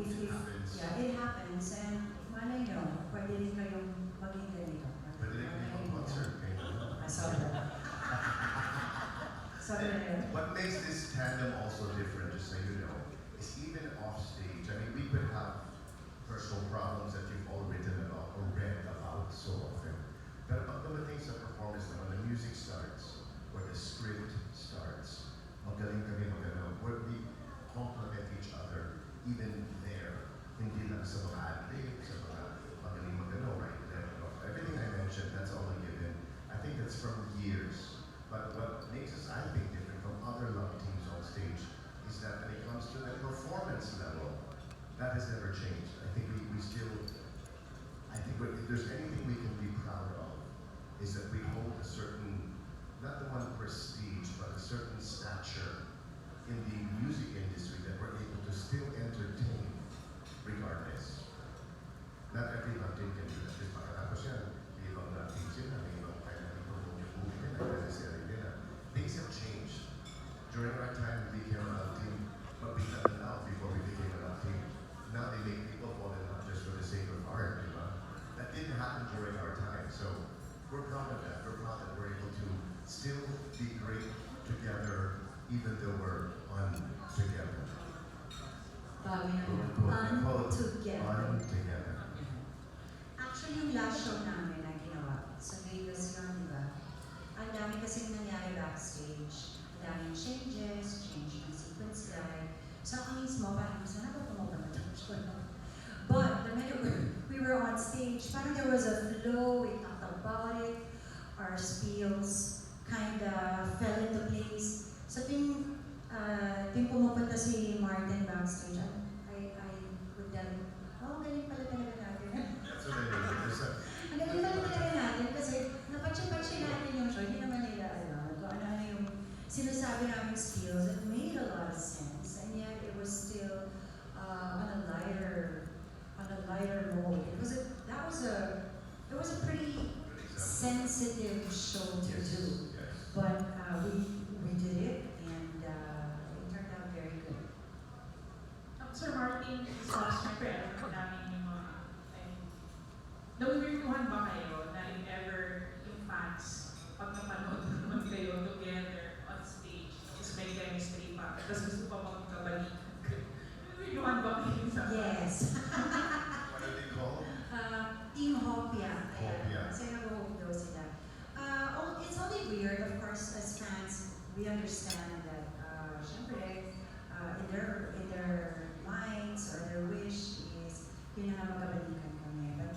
It happens. Yeah, it happens, and malay nyo, pwede rin kayong maging ganito. Pwede rin kayong concert kayo. Sorry. Sorry. What makes this tandem also different, just so you know, is even off stage. I mean, we could have personal problems that you've all written about or read about so often. But pag dumating sa performance na when the music starts, or the script starts, magaling kami magano, where we complement each other, even there. Hindi lang sa mga ad-lib, sa mga magaling magano, right? Everything I mentioned, that's all a given. I think that's from years. But what makes us, I think, different from other love teams on stage is that when it comes to the performance level, that has never changed. I think we still, I think if there's anything we can be proud of, is that we hold a certain, not the one prestige, but a certain stature in the music industry that we're able to still entertain regardless. Not every love team can do that. Kasi makatapos yan, may ibang love teams sila, may ibang kaya na promote yung movie nila, necessarily nila. Things have changed. During our time, we became a love team, but we fell in love before we became a love team. Now they make people fall in love just for the sake of art, you know? That didn't happen during our time, so we're proud of that. We're proud that we're able to still be great together, even though we're together. Together. Actually, yung last show namin na ginawa, sa Vegas lang, di ba? Ang dami kasing nangyari backstage. Ang daming changes, change ng sequence guide. So ako mismo, parang sana ba pumunta na show? But the minute we were on stage, parang there was a flow, we talked about it, our spiels kinda fell into place. So ting pumupunta si Martin backstage, I would tell him, oh, galing pala talaga natin. That's what I mean. Ang galing pala talaga natin kasi napatsi-patsi natin yung show, hindi naman nila alam kung ano yung sinasabi namin skills. It made a lot of sense, and yet it was still on a lighter mode. It was a pretty sensitive show to do, but we did it, and it turned out very good. Sir Martin, siyempre alam ko namin yung mga, nawiwirtuhan ba kayo na if ever yung fans, pag napanood naman kayo together on stage, is may chemistry pa, tapos gusto pa magkabalikan kayo. Nawiwirtuhan ba kayo sa Yes. What are they called? Team Hopia. Hopia. Kasi nag-hope daw sila. It's only weird, of course, as fans, we understand that, syempre, in their minds or their wish is, yun na nga magkabalikan kami. But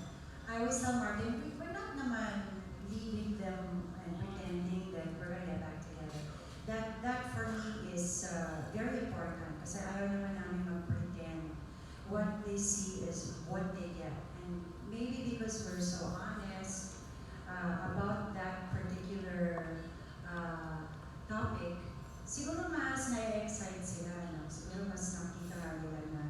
I always tell Martin, we're not naman leaving them and pretending that we're gonna get back together. That for me is very important kasi ayaw naman namin mag-pretend. What they see is what they get. And maybe because we're so honest about that particular topic, siguro mas na-excite sila, no? Siguro mas nakita nila na,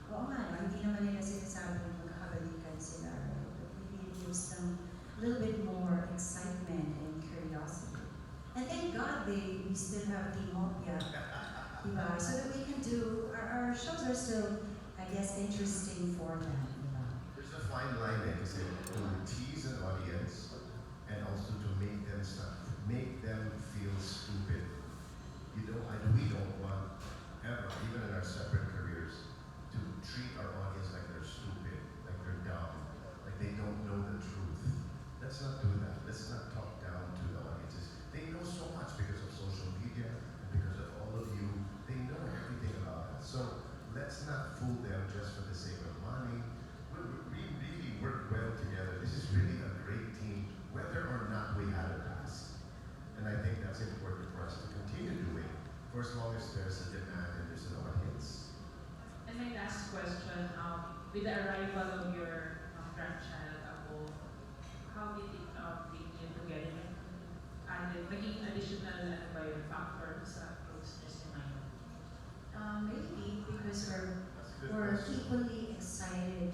oo nga, no? Hindi naman nila sinasabi na magkakabalikan sila. But maybe it gives them a little bit more excitement and curiosity. And thank God we still have Team Hopia, diba? So that we can do, our shows are still, I guess, interesting for them, diba? There's a fine line there, kasi to tease an audience and also to make them feel stupid. We don't want ever, even in our separate careers, to treat our audience like they're stupid, like they're dumb, like they don't know the truth. Let's not do that. Let's not talk down to the audiences. They know so much because of social media and because of all of you. They know everything about us. So let's not fool them just for the sake of money. We really work well together. This is really a great team, whether or not we had a past. And I think that's important for us to continue doing for as long as there's a demand and there's an audience. And my last question, with the arrival of your grandchild, how did it bring you together? And naging additional factor sa closeness niyo? Maybe because we're equally excited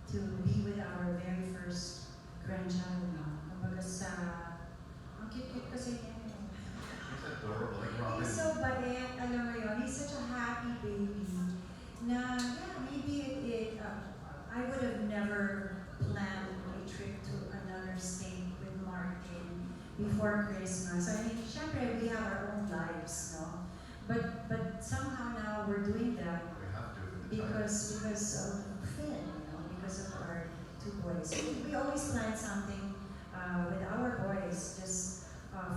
to be with our very first grandchild now. Kumbaga ang cute-cute kasi niya. He's adorable, like Robin. He's so bait, alam mo yun. He's such a happy baby maybe I would have never planned a trip to another state with Martin before Christmas. I mean, syempre, we have our own lives, no? But somehow now we're doing that We have to for the time. because of Finn, because of our two boys. We always plan something with our boys just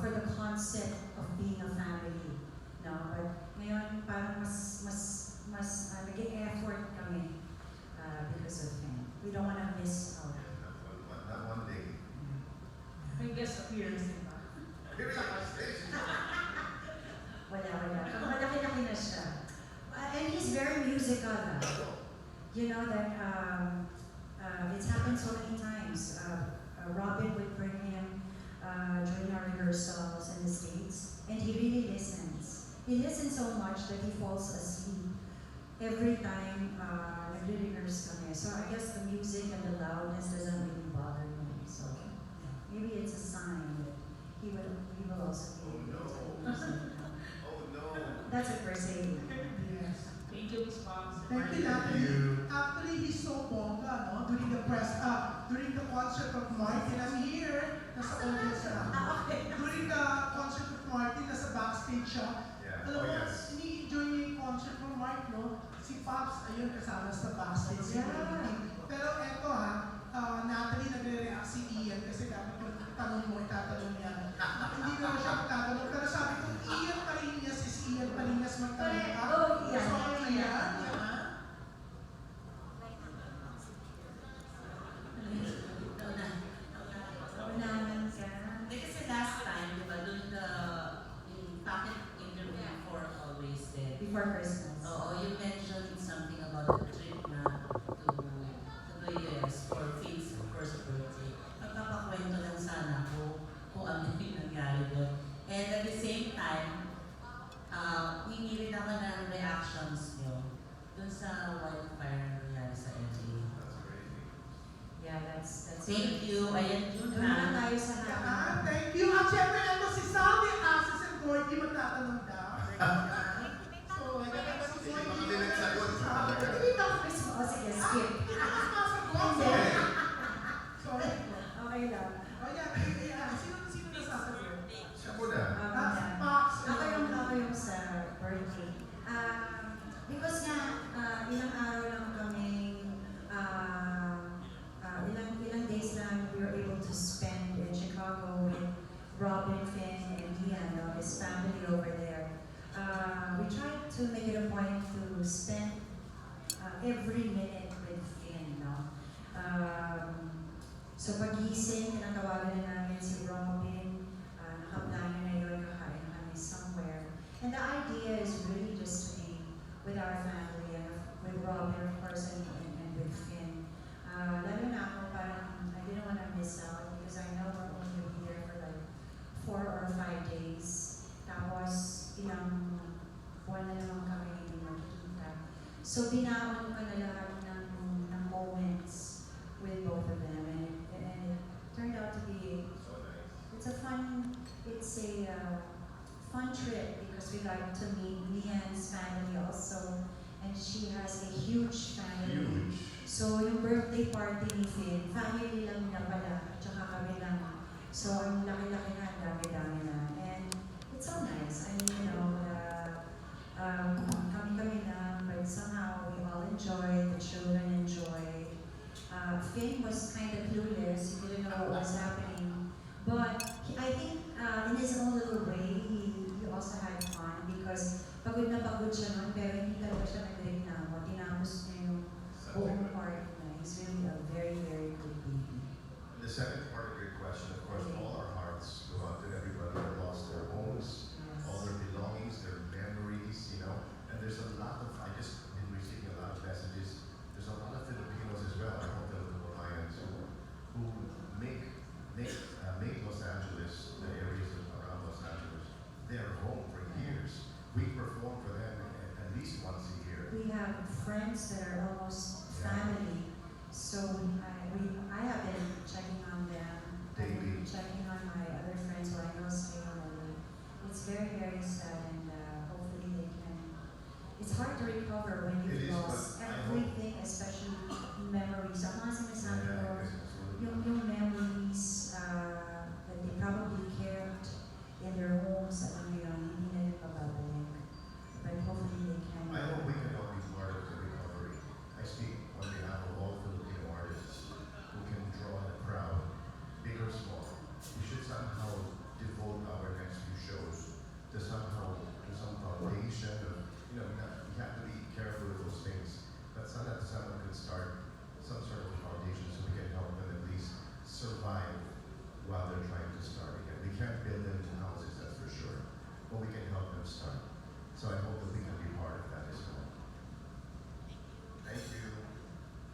for the concept of being a family. No, but ngayon parang mas nag-e-effort kami because of him. We don't want to miss out. Not one day. May guest appearance din ba? Wala. Malaki-laki na siya. And he's very musical. You know that it's happened so many times. Robin would bring him during our rehearsals in the States, and he really listens. He listens so much that he falls asleep every time nagre-rehearse kami. So I guess the music and the loudness doesn't really bother me. So maybe it's a sign that he will also be able to listen. Oh no. That's a per se. Yes. Thank you, Miss Fox. Thank you, Natalie. Actually, he's so bongga, no? During the concert of Martin, I'm here, nasa audience na. During the concert of Martin, nasa backstage siya. Yeah. Alam Oh mo, yes. ini-enjoy niya yung concert ng Mark, no? Si Pops, ayun, kasama sa backstage. Si Yeah. Pero eto Natalie, nagre-react si Ian kasi dapat yung tanong mo, itatanong niya. Hindi naman siya magtatanong, pero sabi ko, Ian Parinas is Ian Parinas magtanong ka. Oh, Ian. So, Ian, Ian. Unahan ka. Hindi kasi last time, di ba, doon yung packet interview for Always Dead. Before Christmas. Oo, you mentioned something about the trip na to the US for Finn's first birthday. Magpapakwento lang sana kung ano yung nangyari doon. And at the same time, hingirin ako ng reactions nyo doon sa wildfire na nangyari sa LA. That's crazy. Yeah, that's Thank you. Ayan yun Doon na na. tayo sa Yan, thank you. At syempre, ito si Sally Asis and Gordy magtatanong daw. So, nagkakaroon si Hindi pa Gordy. kami nagsagot. Hindi ba Christmas? O sige, skip. Sorry po. Okay lang. O yan, sino nasasagot? Siya muna. That's Fox. Ako yung sa birthday. Because nga, ilang araw lang kami, ilang days lang we were able to spend in Chicago with Robin, Finn, and Ian, his family over there. We tried to make it a point to spend every minute with Finn, no? So pagising, tinatawagan na namin si Robin, nakaplano na yun, kakain na kami somewhere. And the idea is really just to be with our family and with Robin, of course, and with Finn. Lalo na ako, parang I didn't want to miss out because I know we're only going to be there for like 4 or 5 days. Tapos, ilang buwan na naman kami hindi magkikita. So, binaon ko na lahat ng moments with both of them. And it turned out to be, So nice. it's a fun trip because we got to meet Leanne's family also. And she has a huge family. Huge. So, yung birthday party ni Finn, family lang niya pala, tsaka kami lang. So, ang laki-laki na, ang dami-dami na. And it's so nice. I mean, kami lang, but somehow we all enjoyed, the children enjoyed. Finn was kind of clueless, he didn't know what was happening. But I think in his own little way, he also had fun because pagod na pagod siya nun, pero hindi talaga siya nagreklamo. Tinapos niya yung buong party na. He's really a very, very good baby. The second part of your question, of course, all our hearts go out to everybody who lost their homes, all their belongings, their memories, and there's a lot of, I just been receiving a lot of messages. There's a lot of Filipinos as well, I hope Filipino Lions, who make Los Angeles, the areas around Los Angeles, their home for years. We perform for them at least once a year. We have friends that are almost family, so I have been checking on them. I've been checking on my other friends who I know stay home. It's very, very sad, and hopefully they can. It's hard to recover when It you've is, lost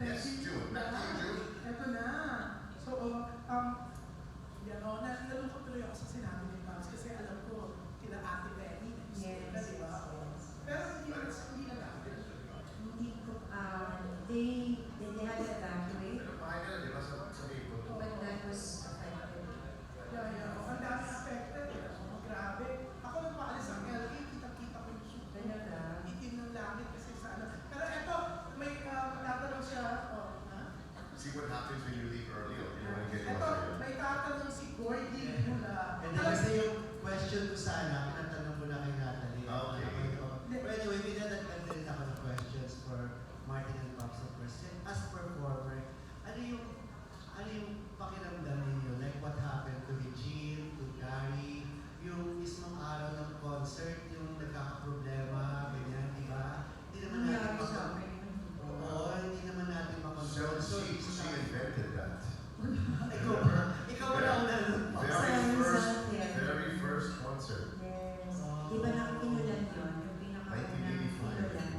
Yes, June. Back to you, June. Eto na. So, yan o, nalulungkot tuloy ako sa sinabi ni Pabs kasi alam ko, kila Ate Benny, Yes, na, di ba? yes. Pero hindi na natin. Hindi ko, they had to evacuate, Pero bahay ka na, di ba? Sa April. but that was affected. Yeah. Ang dami affected. Grabe. Ako nung paalis ang LA, kita-kita ko yung shoot. Talaga? Itim ng langit kasi sa ano. Pero eto, may tatanong siya. See what happens when you leave early or you want to get Eto, lost. may tatanong si Gordy mula. And then kasi yung question ko sana, pinatanong ko na kay Natalie. Okay. But anyway, may nadagdag din ako ng questions for Martin and Pops of course. As performer, ano yung pakiramdam ninyo? Like what happened to Regine, to Gary, yung mismong araw ng concert, yung nagkakaproblema, ganyan, di ba? Hindi naman natin Nangyari sa akin. Oo, hindi naman natin makontrol. So she invented that. Ikaw ba na una nun? Very first concert. Yes. Di ba nakikinulan yun? Yung pinakaunang 1985. kinulan.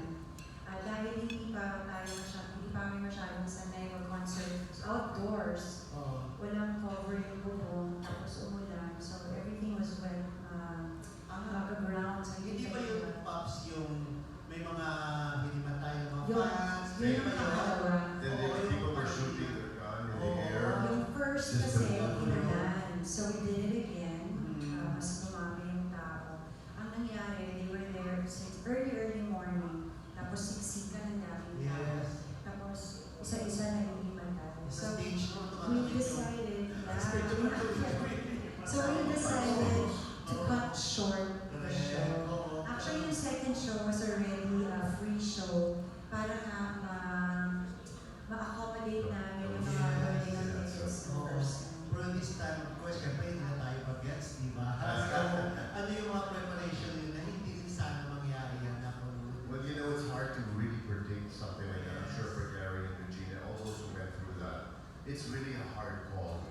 Dahil hindi pa kami masyadong sanay mag-concert outdoors. Walang cover yung bubong, tapos umulan. So everything was wet, ground. So Hindi ba yung Pops yung may mga hinimatay ng mga Yun. fans? Yun yung pangalawa. Then people were shooting their gun in the air. Yung first Just kasi, the- kinulan. So we did it again. Mm. Mas dumami yung tao. Ang nangyari, they were there since early morning. Tapos siksikan ng daming tao. Yes. Tapos isa-isa na yung himatay. Sa So stage mo, we tumatakit yung... decided Stage mo, So we decided to cut short the show. Actually, yung second show was already a free show para nga ma-accommodate namin yung mga birthday ng tickets ng person. Pero this time, of course, syempre hindi na tayo mag-gets, di ba? So, ano yung mga preparation yun na hindi din sana mangyari yan na kung... Well, you know, it's hard to really predict something like that. I'm sure for Gary and Regina, all those who went through that, it's really a hard call.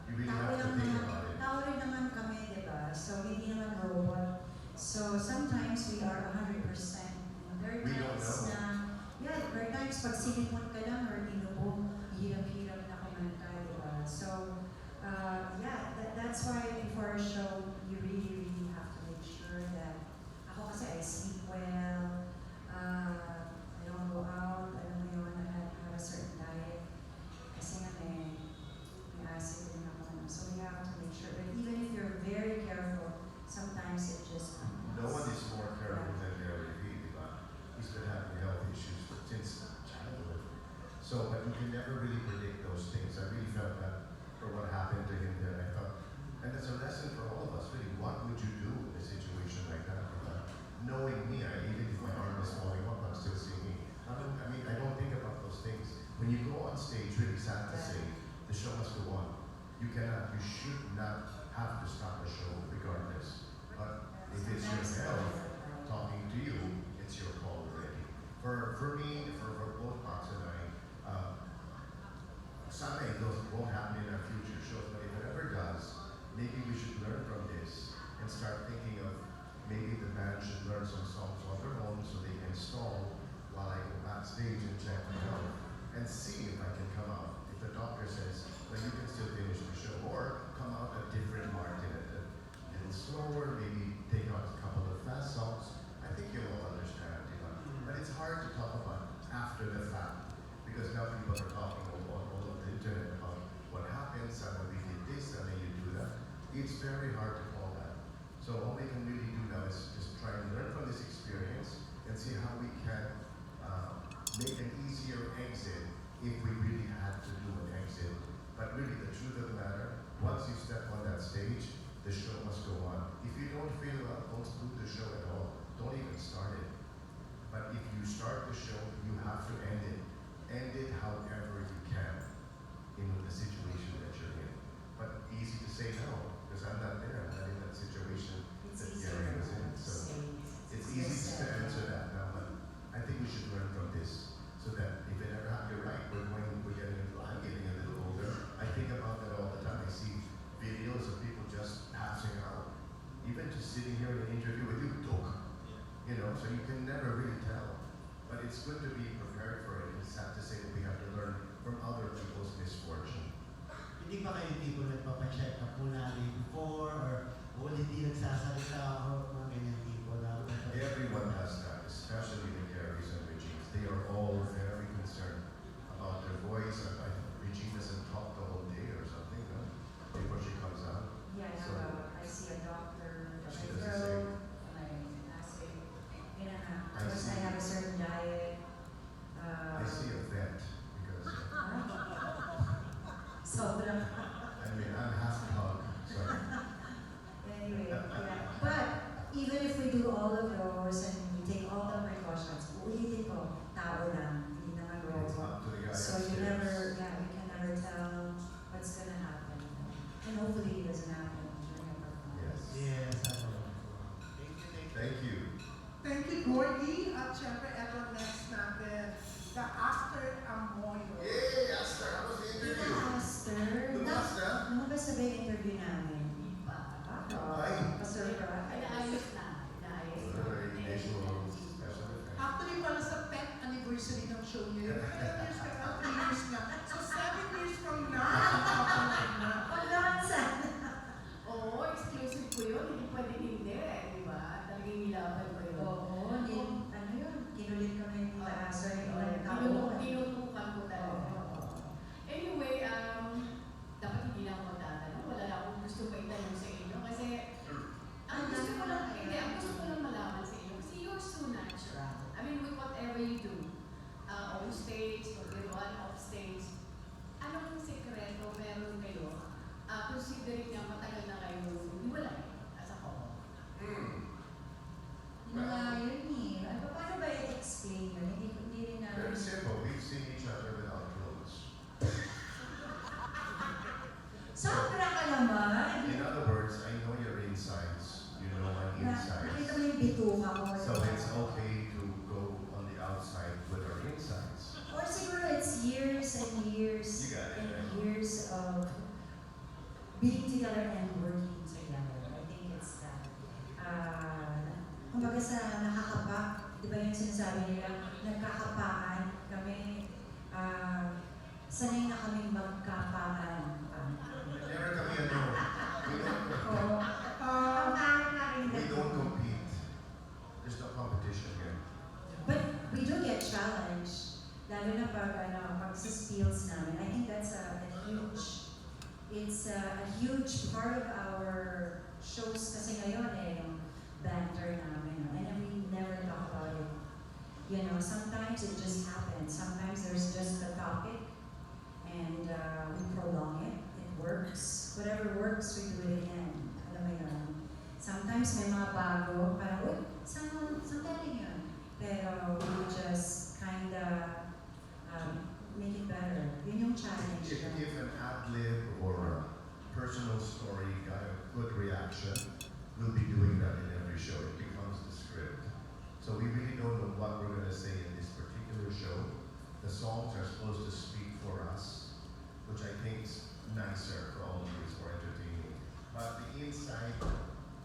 You really have to think about it. Tao rin naman kami, di ba? So, hindi naman robot. So, sometimes we are 100%. There are We don't times know. na, there are times pag sinipon ka lang or inubog, hirap-hirap na kumanta, di ba? So, that's why before a show, you really have to make sure that, ako kasi I sleep well, I don't go out, alam mo yun, I have a certain diet. Kasi nga may acid din ako. So we have to make sure. But even if you're very careful, sometimes it just happens. No one is more careful than Gary Vee, but he's been having health issues since childhood. So, but you can never really predict those things. I really felt that for what happened to him there. I thought, and that's a lesson for all of us, really. What would you do in a situation like that? Knowing me, even if my arm is falling off, I'm still singing. I don't think about those things. When you go on stage, really sad to say, the show must go on. You should not have to stop the show regardless. But if it's your health talking to you, it's your call already. For me, for both Pops and I, sana it won't happen in our future shows, but if it ever does, maybe we should learn from this and start thinking of maybe the band should learn some songs on their own so they can stall while I go backstage and check my health and see if I can come out. If the doctor says, well, you can still finish the show, or come out a different market, a little slower, maybe take out a couple of fast songs. I think you'll all understand, you know. But it's hard to talk about after the fact, because now people are talking all over the internet about what happens, and when we did this, and then you do that. It's very hard to call that. So all we can really do now is just try and learn from this experience and see how we can make an easier exit if we really had to do an exit. But really, the truth of the matter, once you step on that stage, the show must go on. If you don't feel well, don't do the show at all. Don't even start it. But if you start the show, you have to end it. End it however you can in the situation that you're in. But easy to say no, because I'm not there. I'm not in that situation It's that easier Gary was in. to So say. it's easy to answer that now, but I think we should learn from this so that if it ever happens, you're right, I'm getting a little older. I think about that all the time. I see videos of people just passing out. Even just sitting here in an interview with you, talk. You know, so you can never really tell. But it's good to be prepared nagpa-check up muna day before, or hindi nagsasalita, or mga ganyan tipo na. Everyone has that, especially the Carries and Regines. They are all very concerned about their voice. Regine doesn't talk the whole day or something, no? Before she comes out. Yeah, I see a doctor for She my does the same. throat, my acid. I Because see. I have a certain diet. I see a vet because Sobrang. I'm half pug, sorry. Anyway, yeah. But even if we do all of those and we take all the precautions, ulitin ko, tao lang, hindi naman It's robot. up to the guy So you upstairs. we can never tell what's gonna happen. And hopefully it doesn't happen during a performance. Yes. Yes, ako. Thank you, thank you. Thank you. Thank you, Gordy. At syempre, eto next natin, the After Amoyo. Yay, Aster! How was the interview? Master, Lumabas na? lumabas na ba yung interview namin? Ay. Pasurprise. Inaayos na. Inaayos na. Very visual, special effects. Actually, pala sa 10th anniversary ng show niya, yun. 10 years ka na, 3 years na. So 7 years from now, ipapanood na. Paglansan! Oo, exclusive ko yun. Hindi pwedeng hindi, di ba? Talagang nilaban ko yun. Oo, ano yun? Kinulit kami yung sorry, Tinutukan ko talaga. Anyway, dapat hindi na ako magtatanong. Wala lang akong gusto maitanong sa inyo. Kasi, ang gusto ko lang malaman sa inyo. Kasi you're so natural. I mean, with whatever you do. On stage, pag-iwan, off stage. Anong sekreto meron kayo? Considering na matagal na kayo hiwalay as a couple. Yun eh. Paano ba i-explain yun? Hindi rin namin. Very simple. We've seen each other without clothes. Sobra ka naman! In other words, I know your insides. You know my Nakita insides. mo yung bituka ko. So it's okay to go on the outside with our insides. Or siguro it's years and years You got it, and right? years of being together and working together. I think it's that. Kumbaga sa nakakapa, di ba yung sinasabi nila, nagkakapaan kami, sanay na kaming magkapaan. Never kami ano. Oo. Kapaan na rin. We don't compete. There's no competition here. But we do get challenged, lalo na pag sa skills namin. I think that's it's a huge part of our shows kasi ngayon yung banter namin. And then we never talk about it. You know, sometimes it just happens. Sometimes there's just a topic and we prolong it. It works. Whatever works, we do it again. Alam mo yun. Sometimes may mga bago, parang, uy, saan galing yun? Pero we just kinda make it better. Yun yung challenge. If an ad-lib or a personal story got a good reaction, we'll be doing that in every show. It becomes the script. So we really don't know what we're going to say in this particular show. The songs are supposed to speak for us, which I think is nicer for all of you, it's more entertaining. But the inside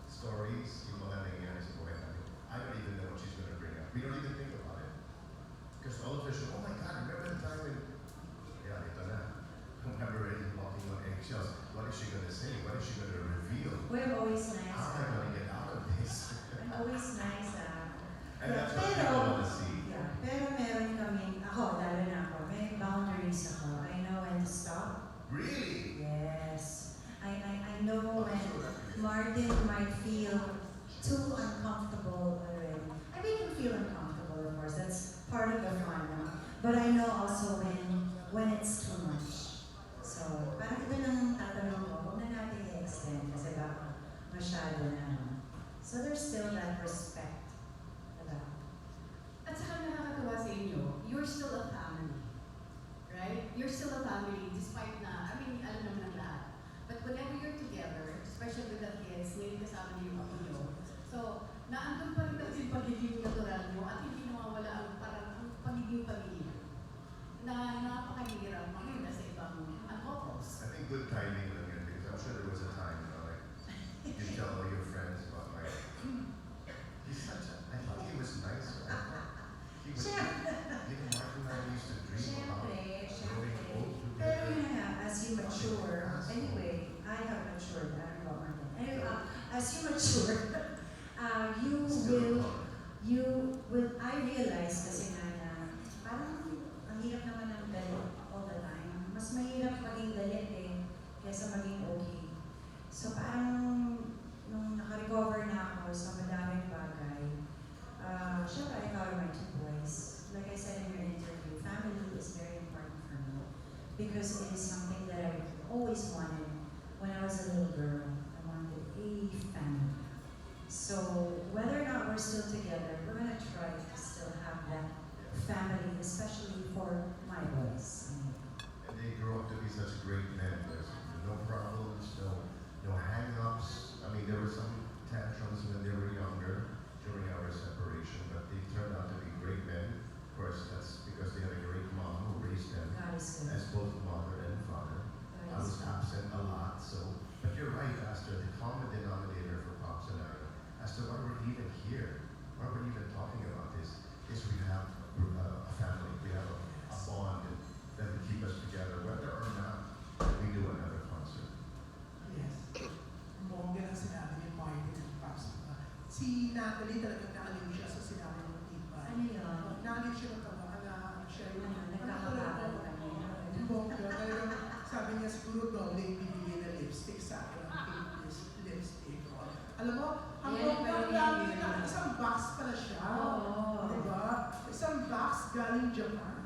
stories, yung mga nangyayari sa buhay namin, I don't even know what she's going to bring up. We don't even think about it. Because all of us show, oh my God, remember the time when, yeah, ito na. I'm already walking on eggshells. What is she going to say? What is she going to reveal? We're always nice. How am I going to get out of this? I'm always nice. And that's what people want to see. Yeah, pero meron kaming, ako, lalo na ako, may boundaries ako. I know when to stop. Really? Yes. I know when Martin might feel too uncomfortable already. I make him feel uncomfortable, of course. That's part of the fun. No? But I know also when it's too much. So, parang ito nang tatanong ko, huwag na natin i-extend kasi baka masyado na. No? So there's still that respect. Diba? At saka nakakatawa sa inyo, you're still a family. Right? You're still a family despite na, I mean, alam naman ng lahat. But whenever you're together, especially with the kids, ngayon kasama niyo yung ako nyo. So, naandun pa rin kasi yung pagiging natural nyo at hindi nawawala ang parang ang pagiging pamilya. Na napakahirap makita sa ibang couples. I think good timing lang yun because I'm sure there was a time, you know, like you tell all your friends about my. He's such a. I thought he was nice. I thought he was. You know, Martin and I used to dream about growing old Pero together. yun nga, as you mature, anyway, I have because it is something that I always wanted when I was a little girl. I wanted a family. So whether or not we're still together, we're gonna try to still have that family, especially for my boys. And they grow up to be such great men. There's no problems, no hang-ups. I mean, there were some tantrums when they were younger during our separation, but they turned out to be great men. Of course, that's because they had a great mom who raised them God is good. as both mother and father. I God is was good. absent a lot, so. But you're right, Pastor. The common denominator for Pops and I, as to why we're even here, why we're even talking about this, is we have a family. We have a bond that will keep us together, whether or not we do another concert. Yes. Bongga ang sinabi ni Martin and Pops. Si Natalie talagang naaliw siya sa sinabi ng tita. Ano yun? Naaliw siya ng tabahan na siya yung Nagkakabagal kami. Yung bongga, talagang sabi niya siguro doble yung bibigay na lipstick sa akin. Ang pink lipstick. Alam mo, ang Yan, bongga, pero lagi yan. na isang box pala siya. Oo. Diba? Isang box galing Japan.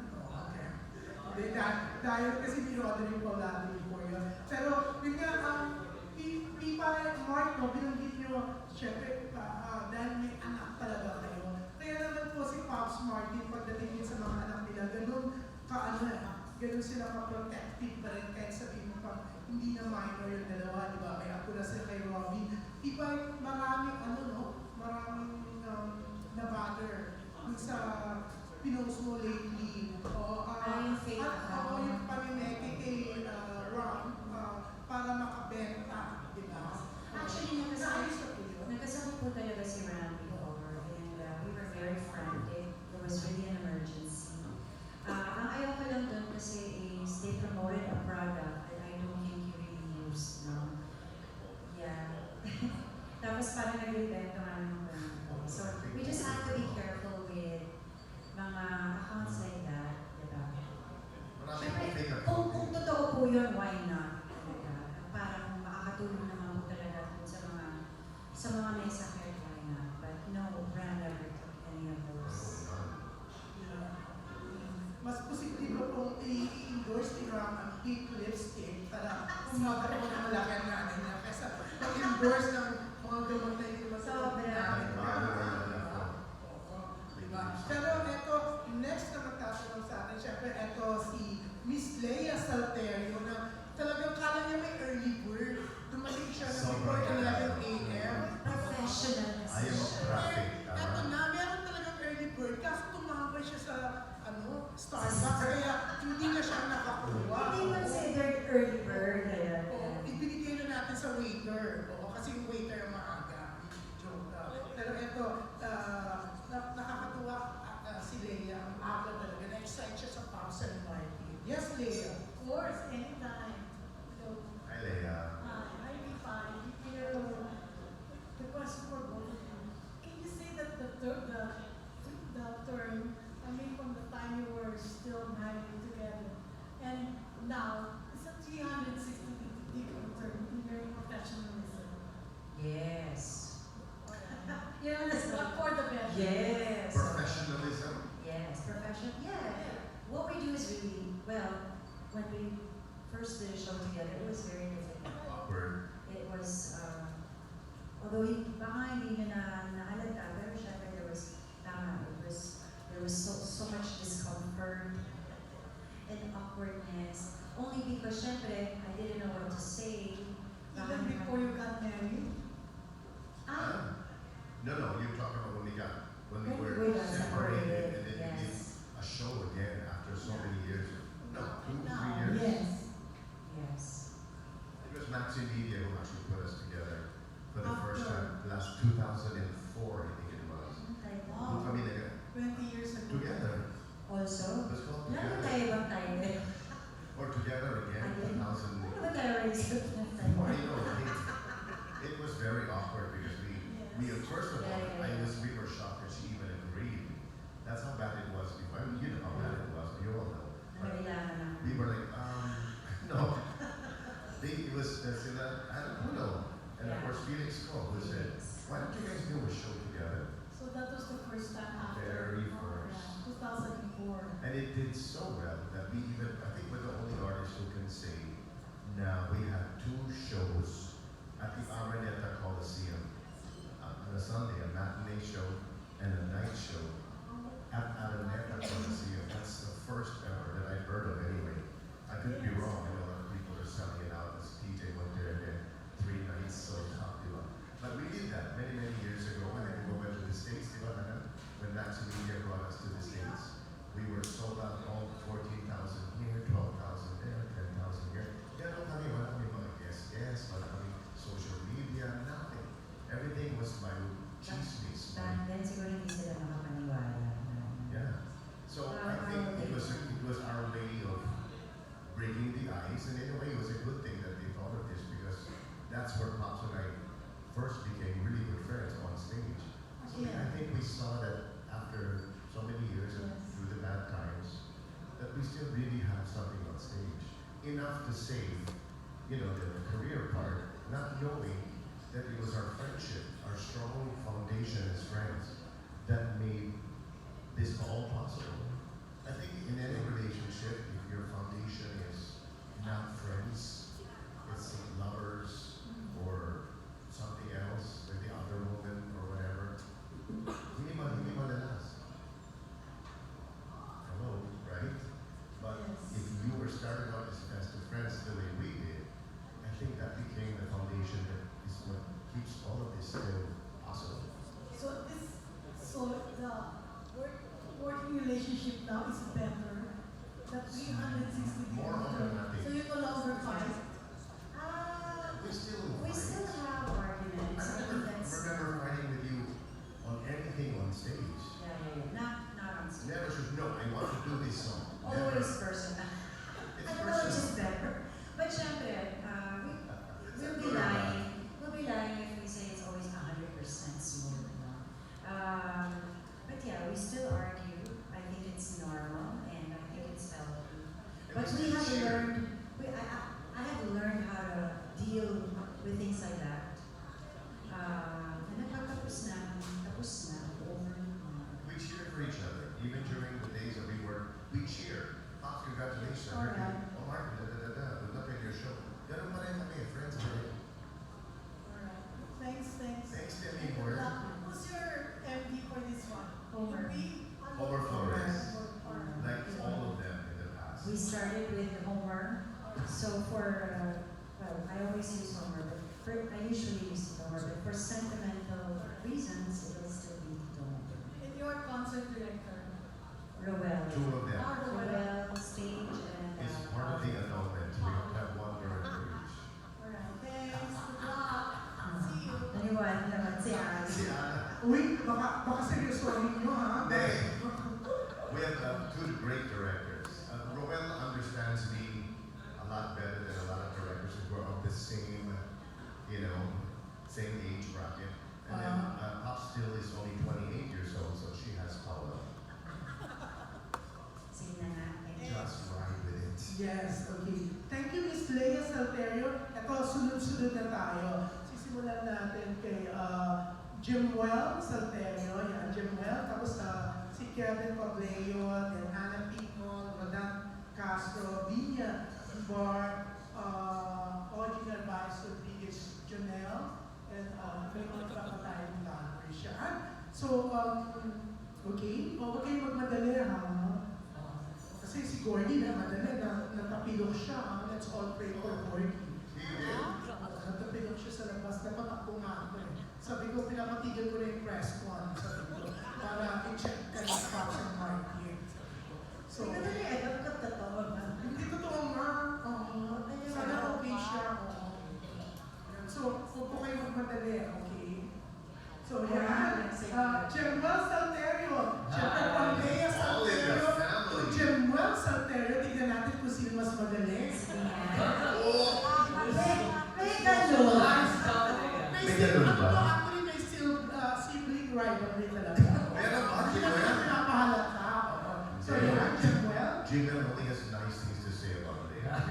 Okay. Dahil kasi ni-ordering ko lagi before yun. Pero yun nga, Mark, no, binanggit nyo, syempre, dahil may anak talaga kayo. Kaya naman po si Pops Martin, pagdating din sa mga anak nila, ganun sila ka-protective pa rin, kahit sabihin mo pa, hindi na minor yung dalawa, di ba? May ako na sila kay Robin. Iba, maraming na-bother dun sa pinost mo lately. Yung fake account. Yung pamineke kay Rob, para makabenta, di ba? Actually, Naayos na po yun. nagkasama po talaga si Ram before, and we were very frantic. It was really an emergency. Ang ayaw ko lang doon kasi is they promoted a product that I don't think you really use. No? Yeah. Tapos parang nag-invento nga ng brand. So we just have to be careful with mga accounts like that. Diba? Maraming fake Siyempre, account. kung totoo po yun, why not? Talaga. Parang makakatulong naman po talaga dun sa mga may sakit, why not? But no brand ever took any of those. Mas positibo kung i-endorse ni Ram ang pink lipstick para umabot ko ng malaki ang nanin niya kaysa mag-endorse ng mga gamot na hindi naman sa diba? Pero ito, next na magtatanong sa atin, syempre ito si Miss Leia Salterio na talagang kala niya may early bird. Dumating siya na before 11 a.m. Professional na I am a traffic. Eto na, meron talagang early bird kaso tumambay siya sa Starbucks, kaya hindi na siya nakakuha. Hindi considered early bird. Oo, ibinigay na natin sa waiter. Oo, kasi yung waiter ang maaga. Joke lang. Pero ito, nakakatuwa si Leia. Ang aga talaga. Na-excite siya sa Pops and Martin. Yes, Leia? Of course, anytime. So, Hi, Leia. I'll be fine. Pero the question for both of you, can you say that the term, I mean, from the time you were still married together, and now, it's a 360-degree term in your professionalism. Yes. You know, it's not for the better. Yes. Professionalism. Yes, professional. Yeah. What we do is really, well, when we first did a show together, it was very difficult. Awkward. It was, although baka hindi niya nahalata, pero syempre there was so much discomfort and awkwardness. Only because syempre, I didn't know what to say. Even before you got married. No, you're talking about when we When were we got separated, and then we did yes. a show again after so many years. No, 2, 3 Now, years. yes. Yes. It was Maxi Media who actually put us together for the After. first time, last 2004, I think it was. Wow. Kami na 20 years ago. together. Also, Let's call wala together. tayo bang title? Or together again, Ayun. 2000. Ano ba tayo raised ng Oh, title? I know. It was very awkward because we first of all, we were shocked that she even agreed. That's how bad it was before. I mean, you know how bad it was. You all know. But Kailangan na. we were like, no. It was sila, I don't know. And of course, Felix Ko, who said, why don't you guys do a show together? So that was the first time after. Very Oh, first. yeah, 2004. And it did so well that we even, I think we're the only artist who can say, now we have 2 shows at the Araneta Coliseum. On a Sunday, a matinee show and a night show at Araneta Coliseum. That's the first ever that I've heard of anyway. I could be wrong. I know a lot of people are selling it out as TJ went there and then 3 nights sold out. But we did that many, many years ago when we went to the States, when Max Media brought us to the States. We were sold out all 14,000 here, 12,000 there, 10,000 here. Wala kami mga guest, wala kami social media, nothing. Everything was by chismis. Back then, siguro hindi sila makapaniwala. Yeah. So I think it was our way of breaking the ice, and in a way it was a good thing that they thought of this because that's where Pops and I first became really good friends on stage. So I think we saw that after so many years and through the bad times, that we still really have something on stage. Enough to save, the career part, not knowing that it was our friendship, our strong foundation as friends, that made this all possible. I think in any relationship, if your foundation is not friends, it's lovers or something else, like the other woman or whatever, hindi malalas. Hello, right? But if you were starting out as best of friends the way we did, I think that became the foundation that is what keeps all of this still possible. So the working relationship now is better. The 360 More automatic. So you no longer fight. We still We still have arguments. I I think that's remember fighting with you on anything on stage. yeah. Not on stage. Never said, no, I want to do this song. Never. Always personal. It's I don't know which personal. is better. But syempre, we'll be lying. We'll be lying if we say it's always 100% smooth. But yeah, we still argue. I think it's normal and I think it's healthy. But we have learned. I have learned how to deal with things like that. And tapos na, over. We cheer for each other. Even during the days that we work, we cheer. Pops, congratulations. I heard Alright. you. Oh, Mark, good luck at your show. Ganun pa rin kami, friends pa rin. Alright. Thanks. Thanks, Demi, And, for who's your MD for this one? Homer. Homer Flores. Alright. Like all of them in the past. We started with Homer. So for, I always use Homer, but I usually use Homer, but for sentimental reasons, it will still be Homer. And your concert director? Rowell. 2 of them. Rowell, stage, and... It's part of the annulment. We don't have one director each. Alright, thanks. Good luck. See you. Naniwala naman si Alex. Si Ana. Uy, baka seryosohin nyo ha? Hindi. We have 2 great directors. Roel understands me a lot better than a lot of directors who are of the same, same age bracket. And then Pop still is only 28 years old, so she has Paula. Sige na nga. Just ride with it. Yes, okay. Thank you, Miss Leia Salterio. Ito, sunod-sunod na tayo. Sisimulan natin kay Jimwell Salterio. Yan, Jimwell. Tapos si Kevin Pableo, then Ana Pino, Rodan Castro, Vinya Bar, Audrey Narvaez, Rodriguez, Jonel, and may mga papatayang language siya. So, okay. Huwag kayong magmadali ha. Kasi si Gordy na madali, natapilok siya. Let's all pray for Gordy. Natapilok siya sa labas, napatakbo nga ako eh. Sabi ko, pinapatigil ko na yung press con. Sabi ko, para i-check ka yung Pops and Martin. So, hindi totoo nga. Sana okay siya. So, huwag po kayo magmadali, okay? So, yan. Jemwell Salterio. Siyempre, Pangea Salterio. Jemwell Salterio. Tignan natin kung sino mas magaling. May ganun. Actually, may still sibling rivalry talaga. Meron ba? Hindi naman pinapahalata. So, yan, Jemwell. Jimel only has nice things to say about it. I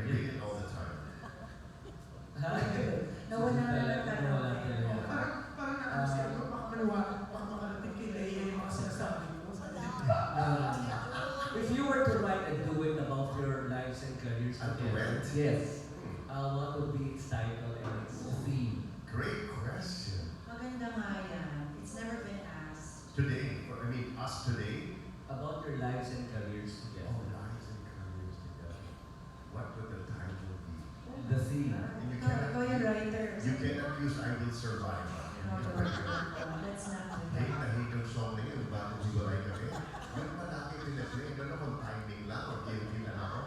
read it all the time. Nawala na Parang naano siya, baka makarating kay Leia yung mga sinasabi ko. If you were to write a duet about your life lives and careers A together. duet? Yes. What would be its title and its theme? Great question. Maganda nga yan. It's never been asked. Today, or I mean us today, About your lives and careers all together. lives and careers together. What would the title be? The theme. And you Ikaw yung writer. You cannot use I Will Survive. Let's not do Hate na that. hate yung song na yun, bakit hiwalay kami? Yung malaki pinaplay, gano'n kung timing lang o guilty lang ako.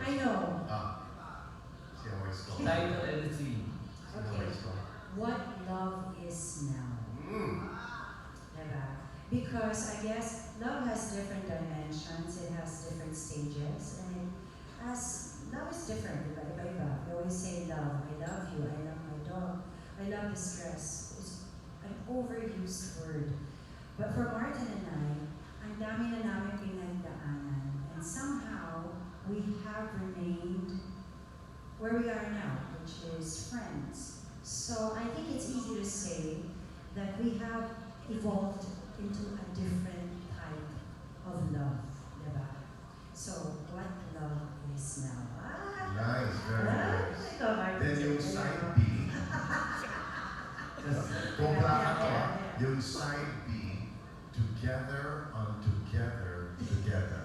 I know. See how it's going. Title and the theme. See how it's going. What love is now. Diba? Because I guess love has different dimensions, it has different stages, and it has, love is different, diba? Iba-iba. We always say love. I love you, I love my dog, I love this dress. It's an overused word. But for Martin and I, ang dami na namin pinagdaanan, and somehow we have remained where we are now, which is friends. So I think it's easy to say that we have evolved into a different type of love, diba? So what love is now? Nice, very nice. Ikaw, Martin. Then yung side B, kung plaka to, yung side B, together on together, together.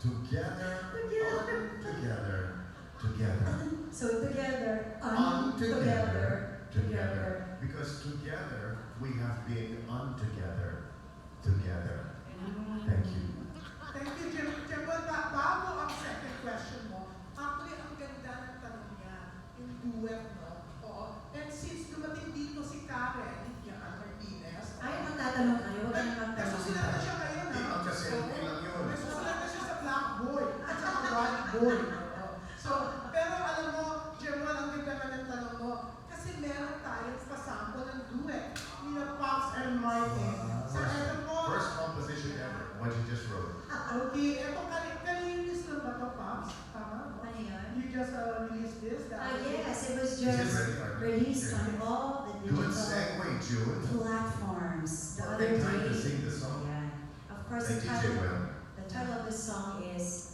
Together on together, together. So together, On together, together. Because together, we have been on together, together. Thank you. Thank you, Jim. Jimon, bago ang second question mo, actually, ang ganda ng tanong niya, yung duet, no? Oo. And since dumating dito si Karen, yan, Martinez, Ay, magtatanong kayo, huwag ka naman may susulat na siya ngayon, Di ha? ang selfie lang yun. May susulat na siya sa Black Boy at saka White Boy. Oo. So, pero alam mo, Jimon, ang ganda na ng tanong mo, kasi meron tayong pasample ng duet ni Pops and Martin. So, eto po, First composition ever, what you just wrote. okay, eto kalinis lang ba ito, Pops? Tama? Ano yun? You just released this? Yes, it was Is it just ready? released Yeah. on all the Good digital segue, June. platforms. The other Perfect time to day, sing the song. yeah. Of course, Thank the you, title Jewel. of the song is